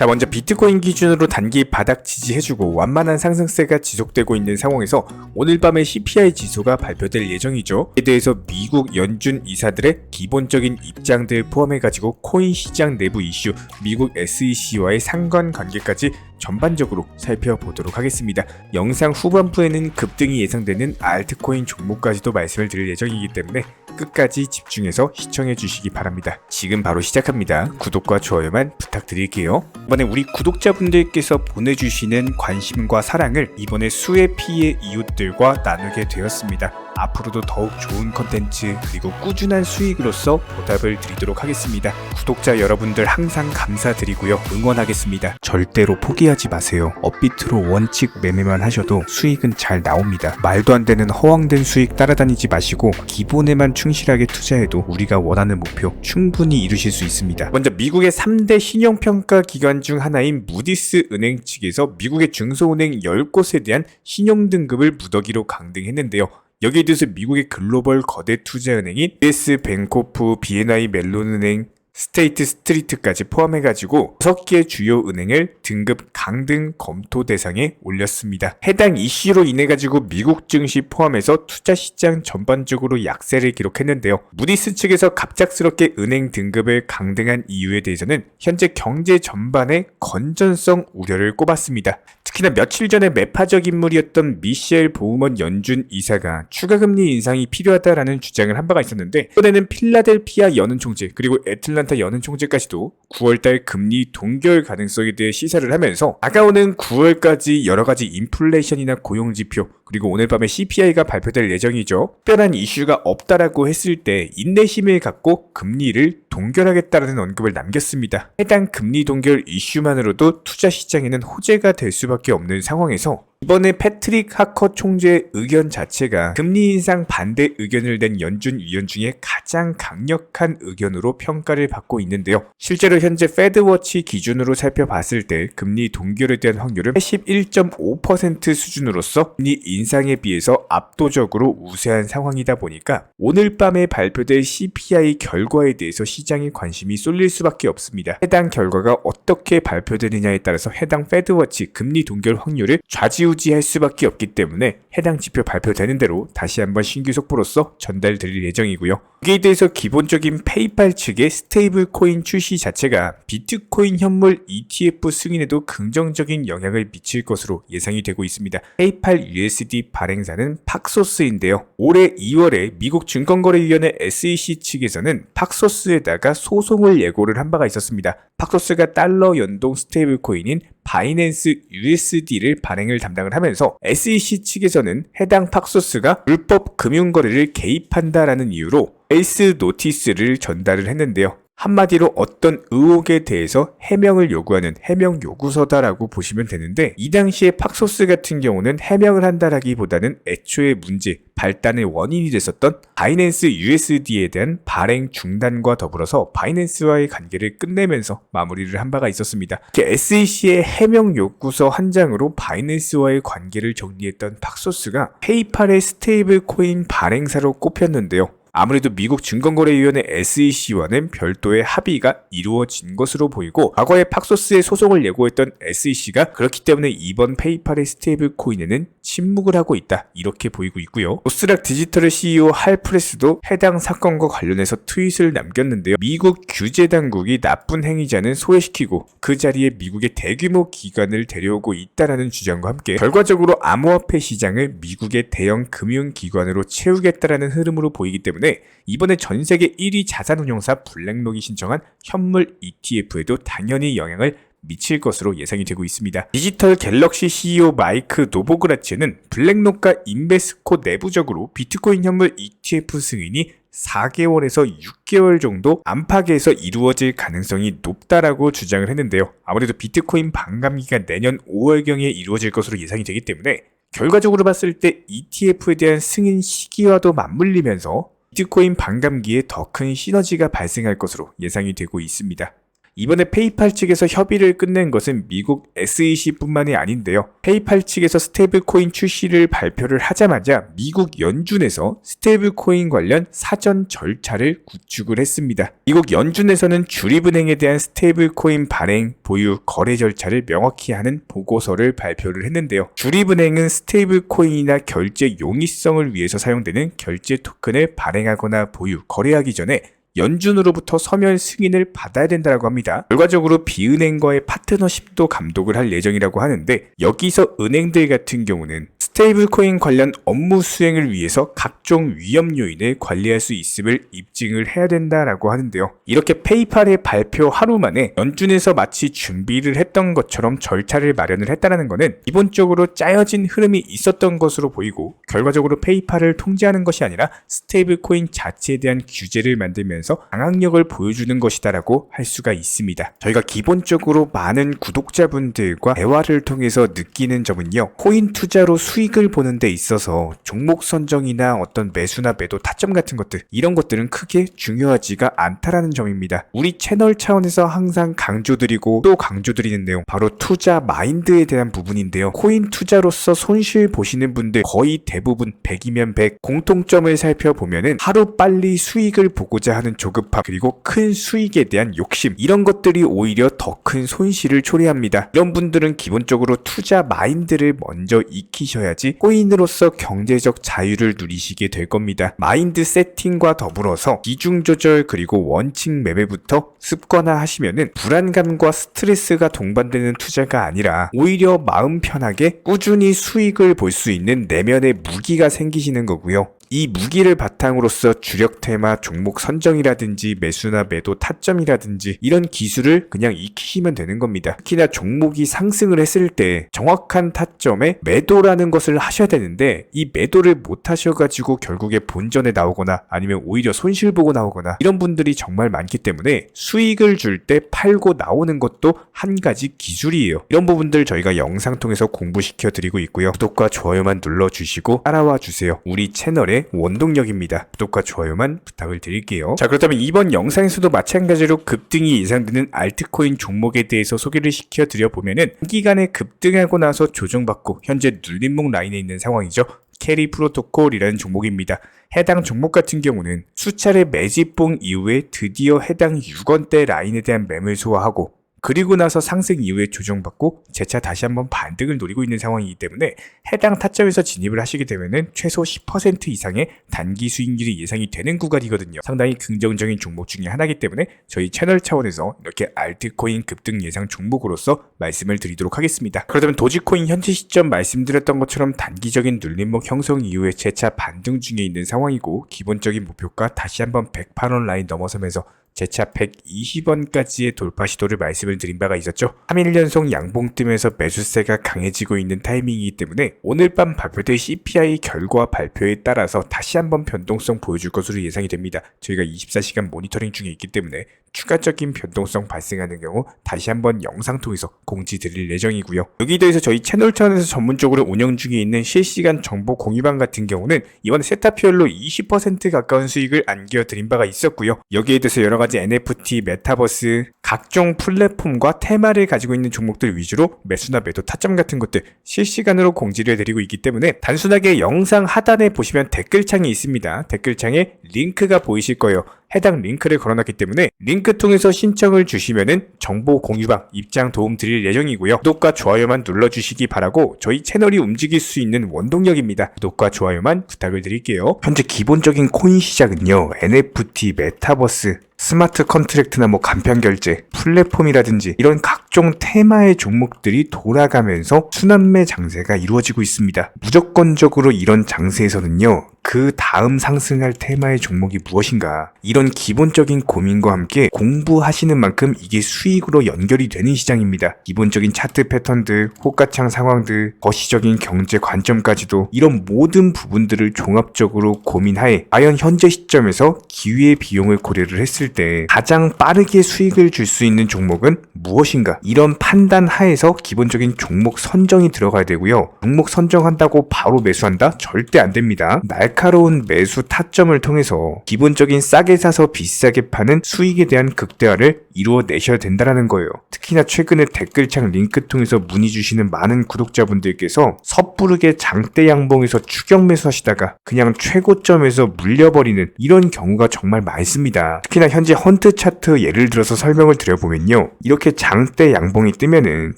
자, 먼저 비트코인 기준으로 단기 바닥 지지해주고 완만한 상승세가 지속되고 있는 상황에서 오늘 밤에 CPI 지수가 발표될 예정이죠. 이에 대해서 미국 연준 이사들의 기본적인 입장들 포함해가지고 코인 시장 내부 이슈, 미국 SEC와의 상관관계까지 전반적으로 살펴보도록 하겠습니다. 영상 후반부에는 급등이 예상되는 알트코인 종목까지도 말씀을 드릴 예정이기 때문에 끝까지 집중해서 시청해 주시기 바랍니다. 지금 바로 시작합니다. 구독과 좋아요만 부탁드릴게요. 이번에 우리 구독자분들께서 보내주시는 관심과 사랑을 이번에 수의 피해 이웃들과 나누게 되었습니다. 앞으로도 더욱 좋은 컨텐츠 그리고 꾸준한 수익으로서 보답을 드리도록 하겠습니다. 구독자 여러분들 항상 감사드리고요. 응원하겠습니다. 절대로 포기하지 마세요. 업비트로 원칙 매매만 하셔도 수익은 잘 나옵니다. 말도 안 되는 허황된 수익 따라다니지 마시고 기본에만 충실하게 투자해도 우리가 원하는 목표 충분히 이루실 수 있습니다. 먼저 미국의 3대 신용평가 기관 중 하나인 무디스 은행 측에서 미국의 중소은행 10곳에 대한 신용등급을 무더기로 강등했는데요. 여기에 대해서 미국의 글로벌 거대 투자은행인 US 뱅코프, BNI 멜론은행, 스테이트 스트리트까지 포함해가지고 6개 주요 은행을 등급 강등 검토 대상에 올렸습니다. 해당 이슈로 인해가지고 미국 증시 포함해서 투자시장 전반적으로 약세를 기록했는데요. 무디스 측에서 갑작스럽게 은행 등급을 강등한 이유에 대해서는 현재 경제 전반의 건전성 우려를 꼽았습니다. 특히나 며칠 전에 매파적 인물이었던 미셸 보우먼 연준 이사가 추가금리 인상이 필요하다라는 주장을 한 바가 있었는데 이번에는 필라델피아 연은 총재 그리고 애틀란타 연은 총재까지도 9월달 금리 동결 가능성에 대해 시사를 하면서 다가오는 9월까지 여러가지 인플레이션이나 고용지표 그리고 오늘 밤에 CPI가 발표될 예정이죠. 특별한 이슈가 없다라고 했을 때 인내심을 갖고 금리를 동결하겠다라는 언급을 남겼습니다. 해당 금리 동결 이슈만으로도 투자시장에는 호재가 될 수밖에 없는 상황에서 이번에 패트릭 하커 총재의 의견 자체가 금리 인상 반대 의견을 낸 연준 위원 중에 가장 강력한 의견으로 평가를 받고 있는데요. 실제로 현재 패드워치 기준으로 살펴봤을 때 금리 동결에 대한 확률은 81.5% 수준으로서 금리 인상에 비해서 압도적으로 우세한 상황이다 보니까 오늘 밤에 발표될 CPI 결과에 대해서 시장의 관심이 쏠릴 수밖에 없습니다. 해당 결과가 어떻게 발표되느냐에 따라서 해당 패드워치 금리 동결 확률을 좌지우지할 수밖에 없기 때문에 해당 지표 발표되는 대로 다시 한번 신규 속보로서 전달드릴 예정이고요. 여기에 대해서 기본적인 페이팔 측의 스테이블 코인 출시 자체가 비트코인 현물 ETF 승인에도 긍정적인 영향을 미칠 것으로 예상이 되고 있습니다. 페이팔 USD 발행사는 팍소스인데요. 올해 2월에 미국 증권거래위원회 SEC 측에서는 팍소스에다가 소송을 예고를 한 바가 있었습니다. 팍소스가 달러 연동 스테이블 코인인 바이낸스 USD를 발행을 담당을 하면서 SEC 측에서는 해당 팍소스가 불법 금융거래를 개입한다라는 이유로 에이스 노티스를 전달을 했는데요. 한마디로 어떤 의혹에 대해서 해명을 요구하는 해명 요구서다라고 보시면 되는데 이 당시에 팍소스 같은 경우는 해명을 한다라기보다는 애초에 문제, 발단의 원인이 됐었던 바이낸스 USD에 대한 발행 중단과 더불어서 바이낸스와의 관계를 끝내면서 마무리를 한 바가 있었습니다. SEC의 해명 요구서 한 장으로 바이낸스와의 관계를 정리했던 팍소스가 페이팔의 스테이블 코인 발행사로 꼽혔는데요. 아무래도 미국 증권거래위원회 SEC와는 별도의 합의가 이루어진 것으로 보이고 과거에 팍소스의 소송을 예고했던 SEC가 그렇기 때문에 이번 페이팔의 스테이블 코인에는 침묵을 하고 있다 이렇게 보이고 있고요. 오스락 디지털의 CEO 할프레스도 해당 사건과 관련해서 트윗을 남겼는데요. 미국 규제당국이 나쁜 행위자는 소외시키고 그 자리에 미국의 대규모 기관을 데려오고 있다라는 주장과 함께 결과적으로 암호화폐 시장을 미국의 대형 금융기관으로 채우겠다라는 흐름으로 보이기 때문에 이번에 전세계 1위 자산운용사 블랙록이 신청한 현물 ETF에도 당연히 영향을 미칠 것으로 예상이 되고 있습니다. 디지털 갤럭시 CEO 마이크 노보그라츠는 블랙록과 인베스코 내부적으로 비트코인 현물 ETF 승인이 4개월에서 6개월 정도 안팎에서 이루어질 가능성이 높다라고 주장을 했는데요. 아무래도 비트코인 반감기가 내년 5월경에 이루어질 것으로 예상이 되기 때문에 결과적으로 봤을 때 ETF에 대한 승인 시기와도 맞물리면서 비트코인 반감기에 더 큰 시너지가 발생할 것으로 예상이 되고 있습니다. 이번에 페이팔 측에서 협의를 끝낸 것은 미국 SEC뿐만이 아닌데요. 페이팔 측에서 스테이블코인 출시를 발표를 하자마자 미국 연준에서 스테이블코인 관련 사전 절차를 구축을 했습니다. 미국 연준에서는 주립은행에 대한 스테이블코인 발행, 보유, 거래 절차를 명확히 하는 보고서를 발표를 했는데요. 주립은행은 스테이블코인이나 결제 용이성을 위해서 사용되는 결제 토큰을 발행하거나 보유, 거래하기 전에 연준으로부터 서면 승인을 받아야 된다고 합니다. 결과적으로 비은행과의 파트너십도 감독을 할 예정이라고 하는데, 여기서 은행들 같은 경우는 스테이블코인 관련 업무 수행을 위해서 각종 위험 요인을 관리할 수 있음을 입증을 해야 된다라고 하는데요. 이렇게 페이팔의 발표 하루 만에 연준에서 마치 준비를 했던 것처럼 절차를 마련을 했다는 것은 기본적으로 짜여진 흐름이 있었던 것으로 보이고, 결과적으로 페이팔을 통제하는 것이 아니라 스테이블코인 자체에 대한 규제를 만들면서 장악력을 보여주는 것이다라고 할 수가 있습니다. 저희가 기본적으로 많은 구독자분들과 대화를 통해서 느끼는 점은요, 코인 투자로 수익을 보는 데 있어서 종목 선정이나 어떤 매수나 매도 타점 같은 것들, 이런 것들은 크게 중요하지가 않다라는 점입니다. 우리 채널 차원에서 항상 강조드리고 또 강조드리는 내용, 바로 투자 마인드에 대한 부분인데요. 코인 투자로서 손실 보시는 분들 거의 대부분 100이면 100, 공통점을 살펴보면은 하루 빨리 수익을 보고자 하는 조급함, 그리고 큰 수익에 대한 욕심, 이런 것들이 오히려 더 큰 손실을 초래합니다. 이런 분들은 기본적으로 투자 마인드를 먼저 익히셔야지 코인으로서 경제적 자유를 누리시게 될 겁니다. 마인드 세팅과 더불어서 비중 조절 그리고 원칙 매매부터 습관화하시면은 불안감과 스트레스가 동반되는 투자가 아니라 오히려 마음 편하게 꾸준히 수익을 볼 수 있는 내면의 무기가 생기시는 거고요. 이 무기를 바탕으로서 주력 테마 종목 선정이라든지 매수나 매도 타점이라든지 이런 기술을 그냥 익히시면 되는 겁니다. 특히나 종목이 상승을 했을 때 정확한 타점에 매도라는 것을 하셔야 되는데, 이 매도를 못 하셔가지고 결국에 본전에 나오거나 아니면 오히려 손실 보고 나오거나 이런 분들이 정말 많기 때문에 수익을 줄 때 팔고 나오는 것도 한 가지 기술이에요. 이런 부분들 저희가 영상 통해서 공부시켜 드리고 있고요. 구독과 좋아요만 눌러주시고 따라와 주세요. 우리 채널의 원동력입니다. 구독과 좋아요만 부탁을 드릴게요. 자, 그렇다면 이번 영상에서도 마찬가지로 급등이 예상되는 알트코인 종목에 대해서 소개를 시켜드려 보면은 단기간에 급등하고 나서 조정받고 현재 눌림목 라인에 있는 상황이죠. 캐리 프로토콜이라는 종목입니다. 해당 종목 같은 경우는 수차례 매집봉 이후에 드디어 해당 6원대 라인에 대한 매물 소화하고, 그리고 나서 상승 이후에 조정받고 재차 다시 한번 반등을 노리고 있는 상황이기 때문에 해당 타점에서 진입을 하시게 되면은 최소 10% 이상의 단기 수익률이 예상이 되는 구간이거든요. 상당히 긍정적인 종목 중에 하나이기 때문에 저희 채널 차원에서 이렇게 알트코인 급등 예상 종목으로서 말씀을 드리도록 하겠습니다. 그렇다면 도지코인 현재 시점 말씀드렸던 것처럼 단기적인 눌림목 형성 이후에 재차 반등 중에 있는 상황이고, 기본적인 목표가 다시 한번 108원 라인 넘어서면서 재차 120원까지의 돌파 시도를 말씀을 드린 바가 있었죠. 3일 연속 양봉 뜨면서 매수세가 강해지고 있는 타이밍이기 때문에 오늘 밤 발표될 CPI 결과 발표에 따라서 다시 한번 변동성 보여줄 것으로 예상이 됩니다. 저희가 24시간 모니터링 중에 있기 때문에 추가적인 변동성 발생하는 경우 다시 한번 영상 통해서 공지 드릴 예정이고요. 여기에 대해서 저희 채널 차원에서 전문적으로 운영 중에 있는 실시간 정보 공유방 같은 경우는 이번 세타피얼로 20% 가까운 수익을 안겨드린 바가 있었고요. 여기에 대해서 여러가지 NFT, 메타버스, 각종 플랫폼과 테마를 가지고 있는 종목들 위주로 매수나 매도 타점 같은 것들 실시간으로 공지를 해드리고 있기 때문에 단순하게 영상 하단에 보시면 댓글창이 있습니다. 댓글창에 링크가 보이실 거예요. 해당 링크를 걸어놨기 때문에 링크 통해서 신청을 주시면은 정보 공유방 입장 도움 드릴 예정이고요. 구독과 좋아요만 눌러주시기 바라고 저희 채널이 움직일 수 있는 원동력입니다. 구독과 좋아요만 부탁을 드릴게요. 현재 기본적인 코인 시장은요, NFT, 메타버스, 스마트 컨트랙트나 간편 결제, 플랫폼이라든지 이런 각종 테마의 종목들이 돌아가면서 순환매 장세가 이루어지고 있습니다. 무조건적으로 이런 장세에서는요, 그 다음 상승할 테마의 종목이 무엇인가, 이런 기본적인 고민과 함께 공부하시는 만큼 이게 수익으로 연결이 되는 시장입니다. 기본적인 차트 패턴들, 호가창 상황들, 거시적인 경제 관점까지도 이런 모든 부분들을 종합적으로 고민하에 과연 현재 시점에서 기회의 비용을 고려를 했을 때 가장 빠르게 수익을 줄 수 있는 종목은 무엇인가, 이런 판단 하에서 기본적인 종목 선정이 들어가야 되고요. 종목 선정한다고 바로 매수한다? 절대 안 됩니다. 날카로운 매수 타점을 통해서 기본적인 싸게 사서 비싸게 파는 수익에 대한 극대화를 이루어내셔야 된다는 거예요. 특히나 최근에 댓글창 링크 통해서 문의 주시는 많은 구독자분들께서 섣부르게 장대 양봉에서 추격 매수하시다가 그냥 최고점에서 물려버리는 이런 경우가 정말 많습니다. 특히나 현재 헌트 차트 예를 들어서 설명을 드려보면요. 이렇게 장대 양봉이 뜨면은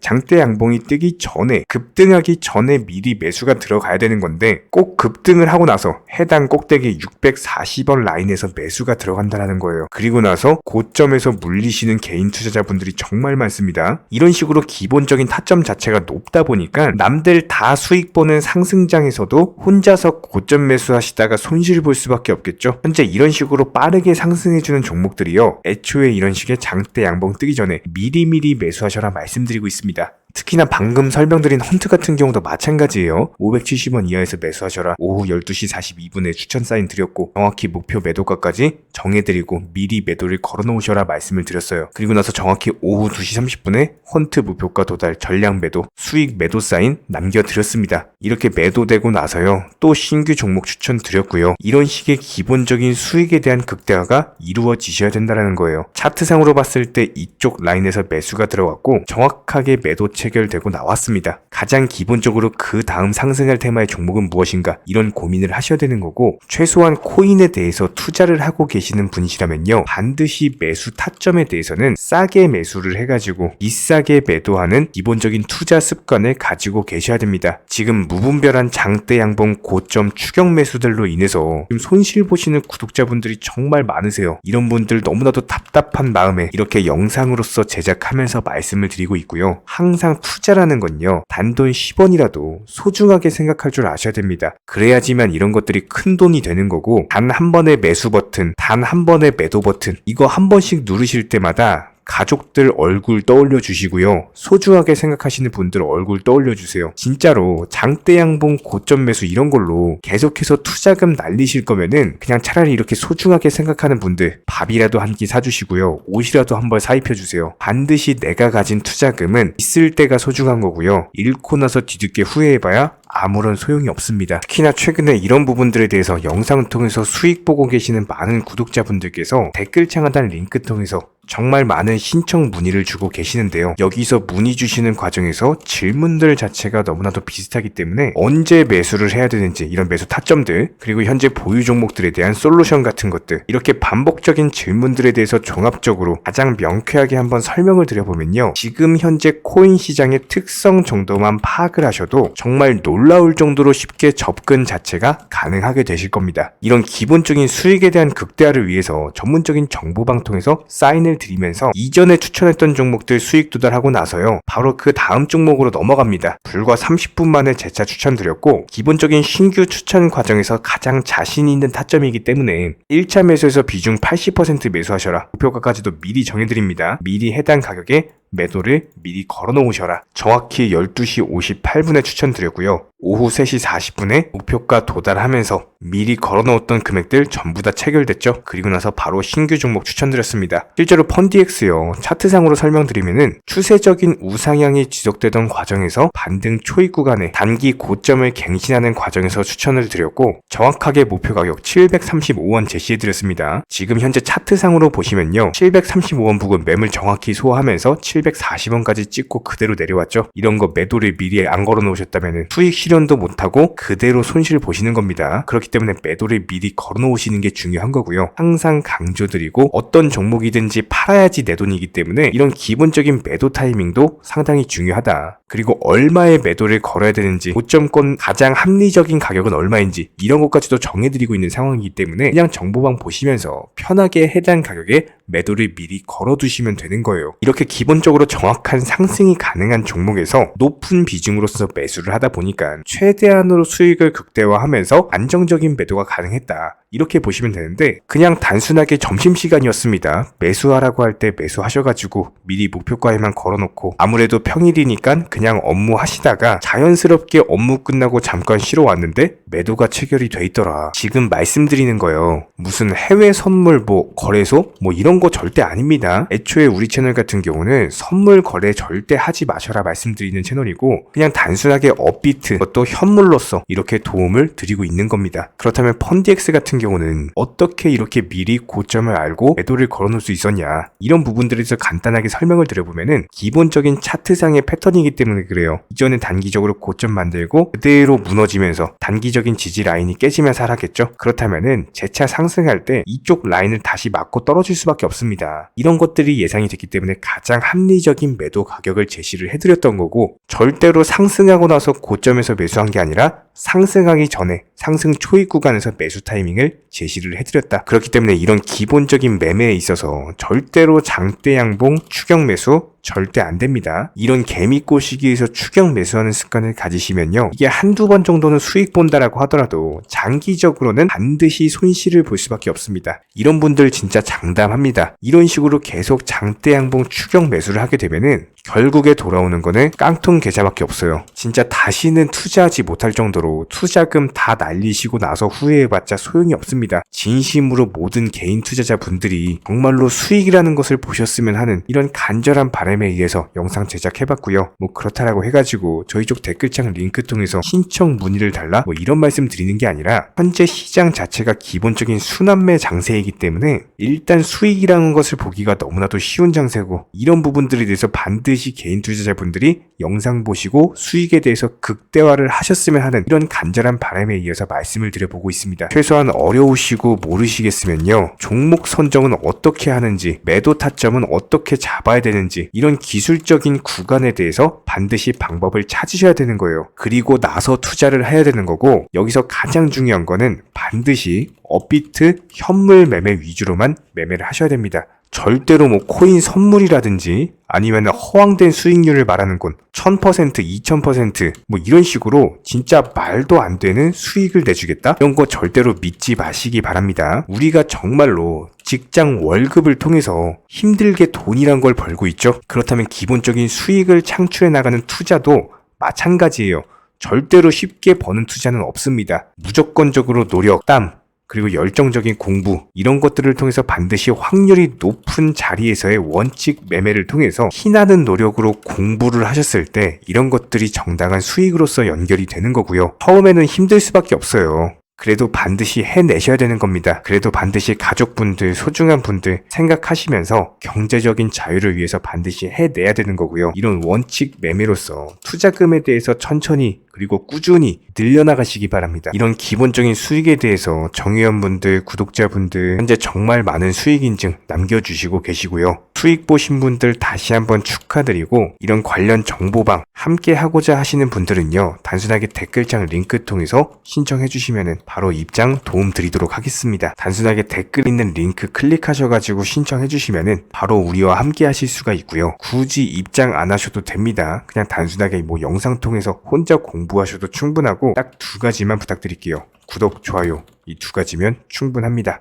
장대 양봉이 뜨기 전에 급등하기 전에 미리 매수가 들어가야 되는 건데 꼭 급등을 하고 나서 해당 꼭대기 640원 라인에서 매수가 들어간다는 거예요. 그리고 나서 고점에서 물리시는 개인 투자자분들이 정말 많습니다. 이런 식으로 기본적인 타점 자체가 높다 보니까 남들 다 수익 보는 상승장에서도 혼자서 고점 매수하시다가 손실 볼 수밖에 없겠죠. 현재 이런 식으로 빠르게 상승해주는 종목들이요. 애초에 이런 식의 장대 양봉 뜨기 전에 미리미리 매수하셔라 말씀드리고 있습니다. 특히나 방금 설명드린 헌트 같은 경우도 마찬가지예요. 570원 이하에서 매수하셔라. 오후 12시 42분에 추천 사인 드렸고 정확히 목표 매도가까지 정해드리고 미리 매도를 걸어놓으셔라 말씀을 드렸어요. 그리고 나서 정확히 오후 2시 30분에 헌트 목표가 도달 전량 매도 수익 매도 사인 남겨드렸습니다. 이렇게 매도되고 나서요. 또 신규 종목 추천 드렸고요. 이런 식의 기본적인 수익에 대한 극대화가 이루어지셔야 된다는 거예요. 차트상으로 봤을 때 이쪽 라인에서 매수가 들어갔고 정확하게 매도 체결되고 나왔습니다. 가장 기본적으로 그 다음 상승할 테마의 종목은 무엇인가 이런 고민을 하셔야 되는 거고 최소한 코인에 대해서 투자를 하고 계시는 분이시라면요. 반드시 매수 타점에 대해서는 싸게 매수를 해가지고 비싸게 매도하는 기본적인 투자 습관을 가지고 계셔야 됩니다. 지금 무분별한 장대 양봉 고점 추격 매수들로 인해서 지금 손실 보시는 구독자분들이 정말 많으세요. 이런 분들 너무나도 답답한 마음에 이렇게 영상으로서 제작하면서 말씀을 드리고 있고요. 항상 투자라는 건요. 단돈 10원이라도 소중하게 생각할 줄 아셔야 됩니다. 그래야지만 이런 것들이 큰 돈이 되는 거고 단 한 번의 매수 버튼, 단 한 번의 매도 버튼 이거 한 번씩 누르실 때마다 가족들 얼굴 떠올려 주시고요. 소중하게 생각하시는 분들 얼굴 떠올려 주세요. 진짜로 장대 양봉 고점 매수 이런 걸로 계속해서 투자금 날리실 거면은 그냥 차라리 이렇게 소중하게 생각하는 분들 밥이라도 한 끼 사주시고요. 옷이라도 한 벌 사입혀 주세요. 반드시 내가 가진 투자금은 있을 때가 소중한 거고요. 잃고 나서 뒤늦게 후회해봐야 아무런 소용이 없습니다. 특히나 최근에 이런 부분들에 대해서 영상을 통해서 수익 보고 계시는 많은 구독자분들께서 댓글창 하단 링크 통해서 정말 많은 신청 문의를 주고 계시는데요. 여기서 문의 주시는 과정에서 질문들 자체가 너무나도 비슷하기 때문에 언제 매수를 해야 되는지 이런 매수 타점들 그리고 현재 보유 종목들에 대한 솔루션 같은 것들 이렇게 반복적인 질문들에 대해서 종합적으로 가장 명쾌하게 한번 설명을 드려보면요. 지금 현재 코인 시장의 특성 정도만 파악을 하셔도 정말 놀라울 정도로 쉽게 접근 자체가 가능하게 되실 겁니다. 이런 기본적인 수익에 대한 극대화를 위해서 전문적인 정보방 통해서 사인을 드리면서 이전에 추천했던 종목들 수익 도달하고 나서요. 바로 그 다음 종목으로 넘어갑니다. 불과 30분 만에 재차 추천드렸고 기본적인 신규 추천 과정에서 가장 자신 있는 타점이기 때문에 1차 매수에서 비중 80% 매수하셔라. 목표가까지도 미리 정해드립니다. 미리 해당 가격에 매도를 미리 걸어놓으셔라. 정확히 12시 58분에 추천드렸고요. 오후 3시 40분에 목표가 도달하면서 미리 걸어놓았던 금액들 전부 다 체결됐죠. 그리고 나서 바로 신규 종목 추천드렸습니다. 실제로 펀디엑스요. 차트상으로 설명드리면은 추세적인 우상향이 지속되던 과정에서 반등 초입 구간에 단기 고점을 갱신하는 과정에서 추천을 드렸고 정확하게 목표 가격 735원 제시해드렸습니다. 지금 현재 차트상으로 보시면요. 735원 부근 매물 정확히 소화하면서 740원까지 찍고 그대로 내려왔죠. 이런 거 매도를 미리 안 걸어 놓으셨다면 수익 실현도 못하고 그대로 손실 보시는 겁니다. 그렇기 때문에 매도를 미리 걸어 놓으시는 게 중요한 거고요. 항상 강조드리고 어떤 종목이든지 팔아야지 내 돈이기 때문에 이런 기본적인 매도 타이밍도 상당히 중요하다. 그리고 얼마의 매도를 걸어야 되는지 고점권 가장 합리적인 가격은 얼마인지 이런 것까지도 정해드리고 있는 상황이기 때문에 그냥 정보방 보시면서 편하게 해당 가격에 매도를 미리 걸어두시면 되는 거예요. 이렇게 기본적으로 정확한 상승이 가능한 종목에서 높은 비중으로서 매수를 하다 보니까 최대한으로 수익을 극대화하면서 안정적인 매도가 가능했다. 이렇게 보시면 되는데 그냥 단순하게 점심시간이었습니다. 매수하라고 할 때 매수하셔가지고 미리 목표가에만 걸어놓고 아무래도 평일이니까 그냥 업무 하시다가 자연스럽게 업무 끝나고 잠깐 쉬러 왔는데 매도가 체결이 돼 있더라. 지금 말씀드리는 거예요. 무슨 해외 선물 거래소 이런 거 절대 아닙니다. 애초에 우리 채널 같은 경우는 선물 거래 절대 하지 마셔라 말씀드리는 채널이고 그냥 단순하게 업비트 또 현물로서 이렇게 도움을 드리고 있는 겁니다. 그렇다면 펀디엑스 같은 경우는 어떻게 이렇게 미리 고점을 알고 매도를 걸어놓을 수 있었냐, 이런 부분들에 대해서 간단하게 설명을 드려보면은 기본적인 차트상의 패턴이기 때문에 그래요. 이전에 단기적으로 고점 만들고 그대로 무너지면서 단기적인 지지 라인이 깨지면서 하락했죠. 그렇다면은 재차 상승할 때 이쪽 라인을 다시 맞고 떨어질 수밖에 없습니다. 이런 것들이 예상이 됐기 때문에 가장 합리적인 매도 가격을 제시를 해드렸던 거고, 절대로 상승하고 나서 고점에서 매수한 게 아니라 상승하기 전에 상승 초입 구간에서 매수 타이밍을 제시를 해드렸다. 그렇기 때문에 이런 기본적인 매매에 있어서 절대로 장대 양봉 추격 매수 절대 안 됩니다. 이런 개미꽃 시기에서 추격 매수하는 습관을 가지시면요, 이게 한두 번 정도는 수익 본다라고 하더라도 장기적으로는 반드시 손실을 볼 수밖에 없습니다. 이런 분들 진짜 장담합니다. 이런 식으로 계속 장대 양봉 추격 매수를 하게 되면은 결국에 돌아오는 거는 깡통 계좌밖에 없어요. 진짜 다시는 투자하지 못할 정도로 투자금 다 날리시고 나서 후회해봤자 소용이 없습니다. 진심으로 모든 개인 투자자분들이 정말로 수익이라는 것을 보셨으면 하는 이런 간절한 바람에 의해서 영상 제작해봤고요. 그렇다라고 해가지고 저희 쪽 댓글창 링크 통해서 신청 문의를 달라 이런 말씀 드리는 게 아니라 현재 시장 자체가 기본적인 순환매 장세이기 때문에 일단 수익이라는 것을 보기가 너무나도 쉬운 장세고, 이런 부분들에 대해서 반드시 개인 투자자분들이 영상 보시고 수익에 대해서 극대화를 하셨으면 하는 이런 간절한 바람에 이어서 말씀을 드려보고 있습니다. 최소한 어려우시고 모르시겠으면요, 종목 선정은 어떻게 하는지, 매도 타점은 어떻게 잡아야 되는지, 이런 기술적인 구간에 대해서 반드시 방법을 찾으셔야 되는 거예요. 그리고 나서 투자를 해야 되는 거고, 여기서 가장 중요한 거는 반드시 업비트 현물 매매 위주로만 매매를 하셔야 됩니다. 절대로 코인 선물이라든지 아니면 허황된 수익률을 말하는 건 1000%, 2000% 이런 식으로 진짜 말도 안 되는 수익을 내주겠다? 이런 거 절대로 믿지 마시기 바랍니다. 우리가 정말로 직장 월급을 통해서 힘들게 돈이란 걸 벌고 있죠. 그렇다면 기본적인 수익을 창출해 나가는 투자도 마찬가지예요. 절대로 쉽게 버는 투자는 없습니다. 무조건적으로 노력, 땀, 그리고 열정적인 공부, 이런 것들을 통해서 반드시 확률이 높은 자리에서의 원칙 매매를 통해서 희나는 노력으로 공부를 하셨을 때 이런 것들이 정당한 수익으로서 연결이 되는 거고요. 처음에는 힘들 수밖에 없어요. 그래도 반드시 해내셔야 되는 겁니다. 그래도 반드시 가족분들, 소중한 분들 생각하시면서 경제적인 자유를 위해서 반드시 해내야 되는 거고요. 이런 원칙 매매로서 투자금에 대해서 천천히 그리고 꾸준히 늘려나가시기 바랍니다. 이런 기본적인 수익에 대해서 정회원분들, 구독자분들 현재 정말 많은 수익 인증 남겨주시고 계시고요. 수익 보신 분들 다시 한번 축하드리고, 이런 관련 정보방 함께 하고자 하시는 분들은요, 단순하게 댓글창 링크 통해서 신청해 주시면 바로 입장 도움 드리도록 하겠습니다. 단순하게 댓글 있는 링크 클릭하셔가지고 신청해 주시면 바로 우리와 함께 하실 수가 있고요. 굳이 입장 안 하셔도 됩니다. 그냥 단순하게 영상 통해서 혼자 공부하셔도 충분하고 딱 두 가지만 부탁드릴게요. 구독, 좋아요, 이 두 가지면 충분합니다.